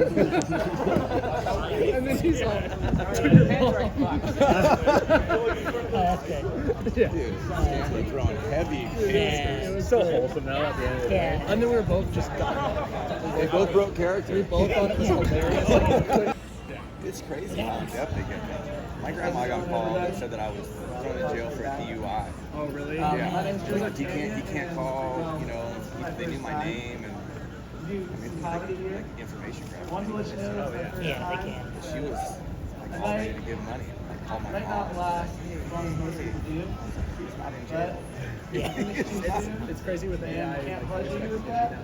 And then he's like, Okay. yeah. Dude, Stanley throwing heavy Yeah. It was so wholesome though at the end of the day. Yeah. And then we were both just done. They both broke character. We both thought it was hilarious. Like, It's crazy how in depth they get me. My grandma got called and said that I was thrown in jail for a DUI. oh, really? Yeah. She was like, you can't call, you know, they knew my name and I mean, it's like information grab. Oh, yeah. Yeah, they can. She was like calling me to give money. Like call my mom. Yeah. It's crazy with AI. Can't budge you with that.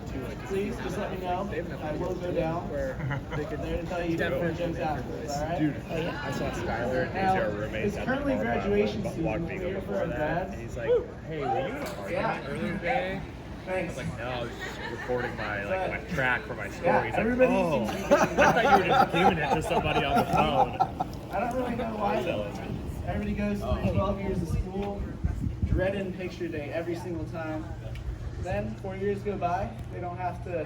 Please just let me know. I will go down. Where they could There to tell you different jokes afterwards, all right? Dude, Oh, yeah. I saw Skylar and Now, these are roommates. it's at currently the bar, graduation but season. walked We're Vigo here for before our that, dads. and he's like, "Hey, were you partying Yeah. earlier today?" I Thanks. was like, "No, I was just recording my my track for my story." Yeah, He's like, everybody "Oh, seems to be I thought you were just giving it to somebody on the phone." I don't really know why though. Everybody goes through 12 years of school, dreading picture day every single time. Then 4 years go by, they don't have to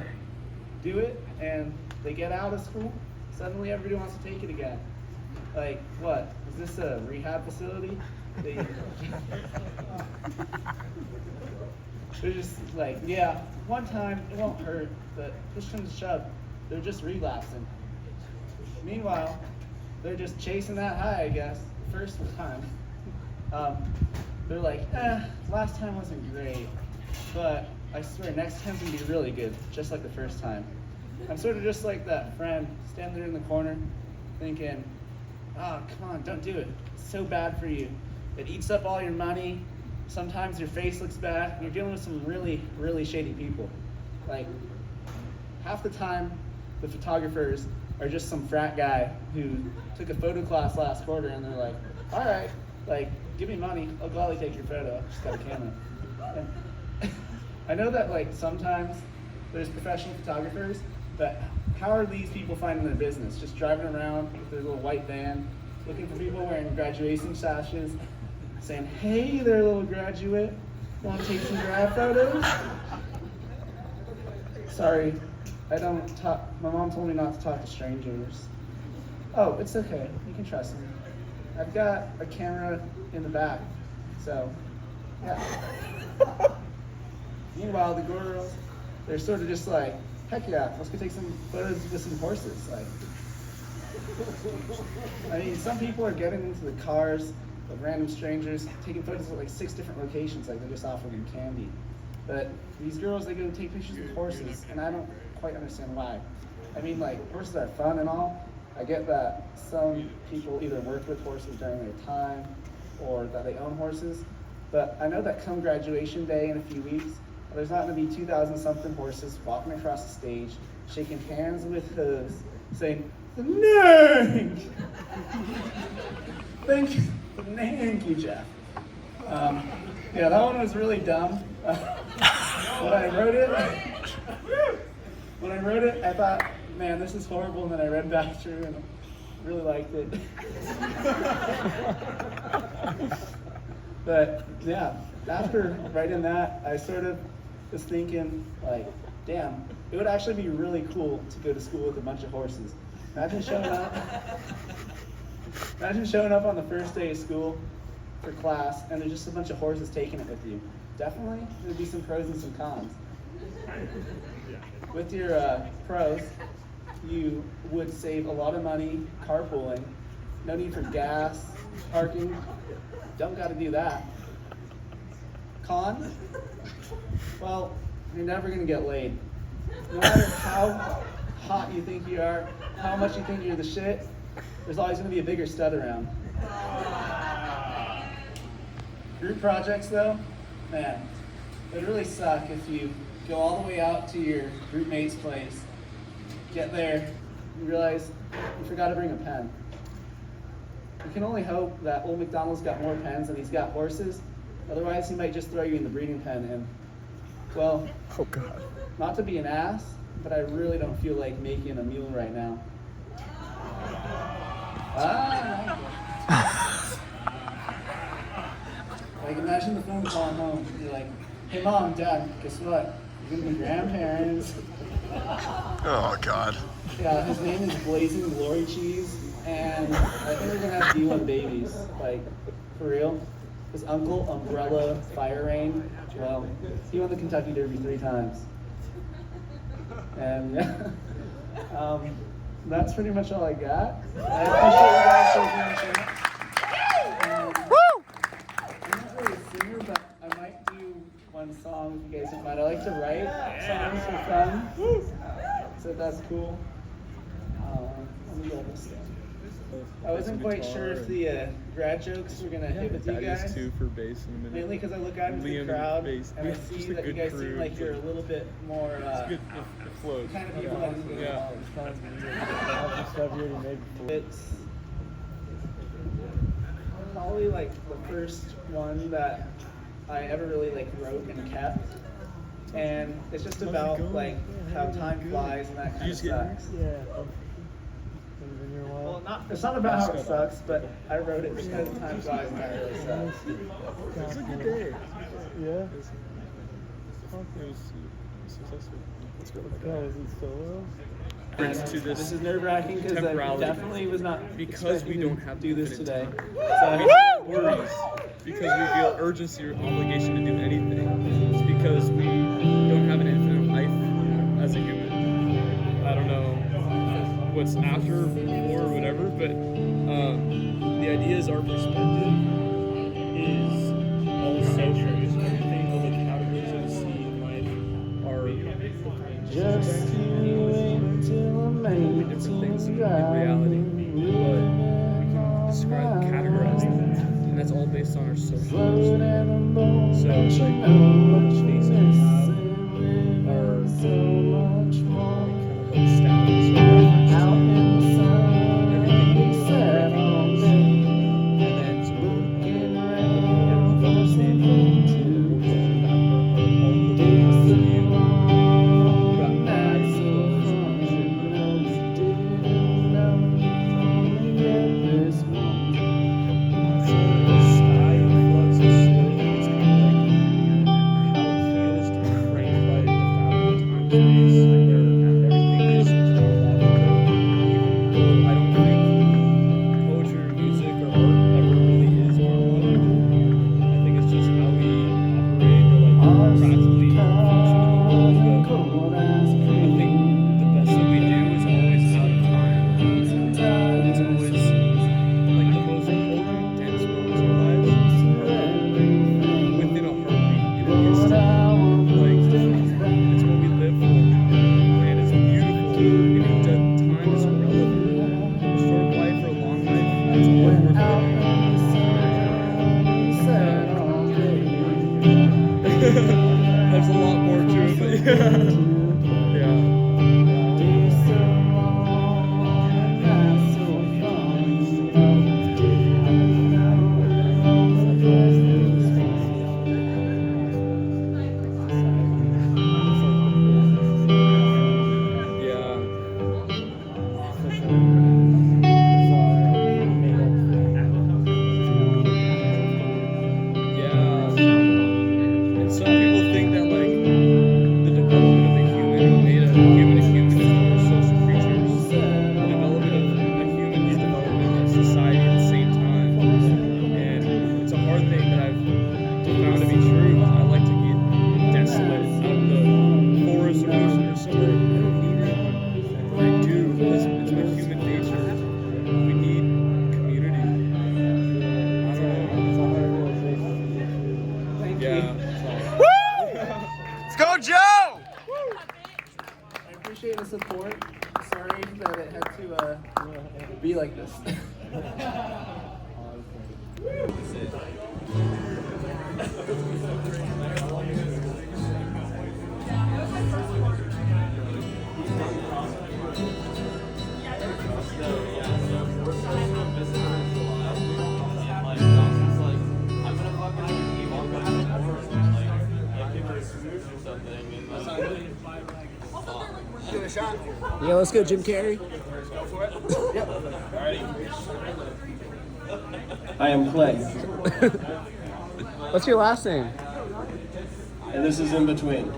do it, and they get out of school. Suddenly everybody wants to take it again. Like, what? Is this a rehab facility? They're just like, yeah, one time, it won't hurt, but push comes to shove, they're just relapsing. Meanwhile, they're just chasing that high, I guess, first time. They're like, last time wasn't great, but I swear next time's gonna be really good, just like the first time. I'm sort of just like that friend standing there in the corner thinking, oh, come on, don't do it. It's so bad for you. It eats up all your money. Sometimes your face looks bad. And you're dealing with some really, really shady people. Like, half the time, the photographers are just some frat guy who took a photo class last quarter and they're like, all right, like, give me money. I'll gladly take your photo. Just got a camera. And I know that, like, sometimes there's professional photographers, but how are these people finding their business? Just driving around with their little white van, looking for people wearing graduation sashes, saying, hey there, little graduate, want to take some grad photos? Sorry, I don't talk, my mom told me not to talk to strangers. Oh, it's okay, you can trust me. I've got a camera in the back, so, yeah. Meanwhile, the girls, they're sort of just like, heck yeah, let's go take some photos with some horses. Like, I mean, some people are getting into the cars of random strangers, taking photos at like 6 different locations, like they're just offering them candy. But these girls, they go take pictures with horses, and I don't quite understand why. I mean, like, horses are fun and all. I get that some people either work with horses during their time, or that they own horses. But I know that come graduation day in a few weeks, there's not going to be 2,000-something horses walking across the stage, shaking hands with hooves, saying, "Thank you, Jeff." Yeah, that one was really dumb. When I wrote it, I thought, man, this is horrible, and then I read back through and really liked it. But yeah, after writing that, I sort of was thinking, like, damn, it would actually be really cool to go to school with a bunch of horses. Imagine showing up on the first day of school for class, and there's just a bunch of horses taking it with you. Definitely, there'd be some pros and some cons. With your pros, you would save a lot of money carpooling. No need for gas, parking. Don't got to do that. Con? Well, you're never going to get laid. No matter how hot you think you are, how much you think you're the shit, there's always going to be a bigger stud around. Group projects, though, man, it really suck if you go all the way out to your group mate's place, get there, and realize you forgot to bring a pen. You can only hope that Old MacDonald's got more pens than he's got horses. Otherwise, he might just throw you in the breeding pen. And, well, Oh God. not to be an ass, but I really don't feel like making a mule right now. Like, imagine the phone calling home. You're like, hey, Mom, Dad, guess what? You're going to be grandparents. Oh, God. Yeah, his name is Blazing Glory Cheese, and I think we're gonna have D1 babies. Like, for real. His uncle, Umbrella Fire Rain, well, he won the Kentucky Derby 3 times. And yeah, that's pretty much all I got. I appreciate you guys taking the chance. I'm not really a singer, but I might do one song if you guys don't mind. I like to write songs for fun, so if that's cool. Let me go this thing. I wasn't quite sure if the grad jokes were gonna hit with you guys. Two for bass in a minute. Mainly because I look out into the Liam crowd bass. and I Just see a that you good guys crew. seem like you're a little bit more It's good. It flows. kind of people that can get Yeah. along. It's probably like the first one that I ever really like wrote and kept. And it's just about like how time flies and that kind of sucks. Well, it's not about how it sucks, but I wrote it because time flies and that really sucks. It's a good day. Yeah. It was successful. Let's go with that. Was he solo? Brings to This this is nerve-wracking because I temporality. definitely was not Because we expecting don't to have do this infinite today. time. So We have worries because we feel urgency or obligation to do anything. It's because we don't have an infinite life as a human. I don't know what's after or before or whatever, but the idea is our perspective is all centered. Everything, all the categories that we see in life are just completely different things in reality, but we can describe, categorize them, and that's all based on our social understanding. So, like, things that we have are kind of like stats or reference to everything that we recognize, and then so we're looking at understanding all the view. There's a lot more to it, but yeah. Appreciate the support. Sorry that it had to be like this. Yeah, let's go, Jim Carrey. Yep. I am Clay. What's your last name? And this is In Between.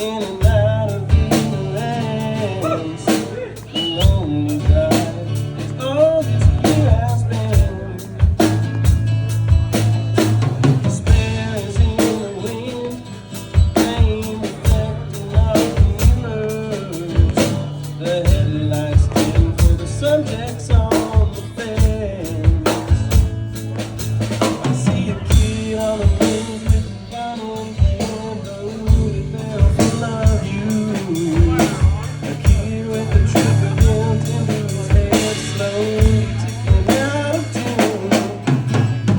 in and out of ignorance. Along the drive is all this year I spent. Despair is in the wind, rain reflecting off the mirrors. The headlights dim for the subjects on the fence. I see a kid on the news with a bottle in hand, loaded barrel full of use. A kid with a triple dent into his head, slowly ticking out of tune.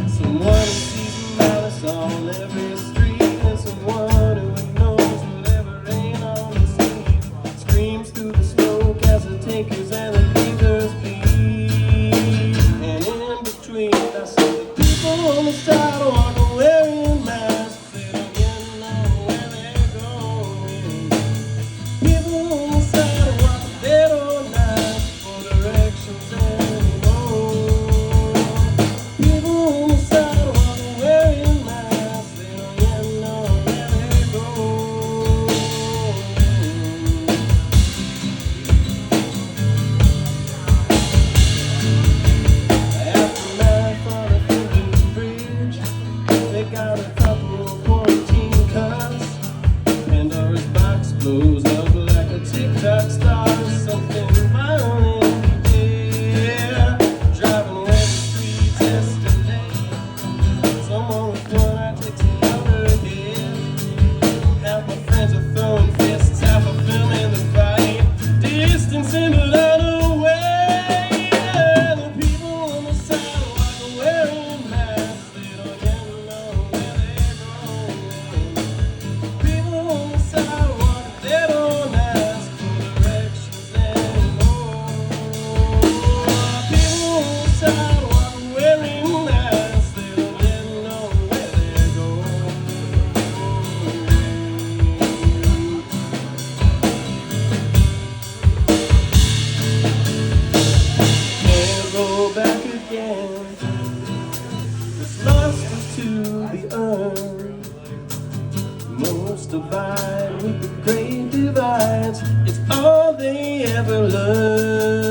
Someone who sees malice on every street, and someone who ignores whatever ain't on the scene. Screams through the smoke as the takers and the leavers bleed. And in between, I see the people on the sidewalk are wearing masks. They don't yet know where they're going. People on the sidewalk, they don't ask for directions anymore. People on the sidewalk are wearing masks. They don't yet know where they're going. Aftermath on a thinking bridge, they got a couple of quarantine cuts. Pandora's box blows up like a TikTok star. Something violent there. Driving where the streets escalate. Someone with one eye takes another hit. Half my friends are throwing fists, half are filming the fight. Distancing but unaware. The people on the sidewalk are wearing masks. They don't yet know where they're going. People on the sidewalk, they don't ask for directions anymore. People on the sidewalk are wearing masks. They don't yet know where they're going. Can't go back again. What's lost is to be earned. Most abide with the great divides. It's all they ever learn.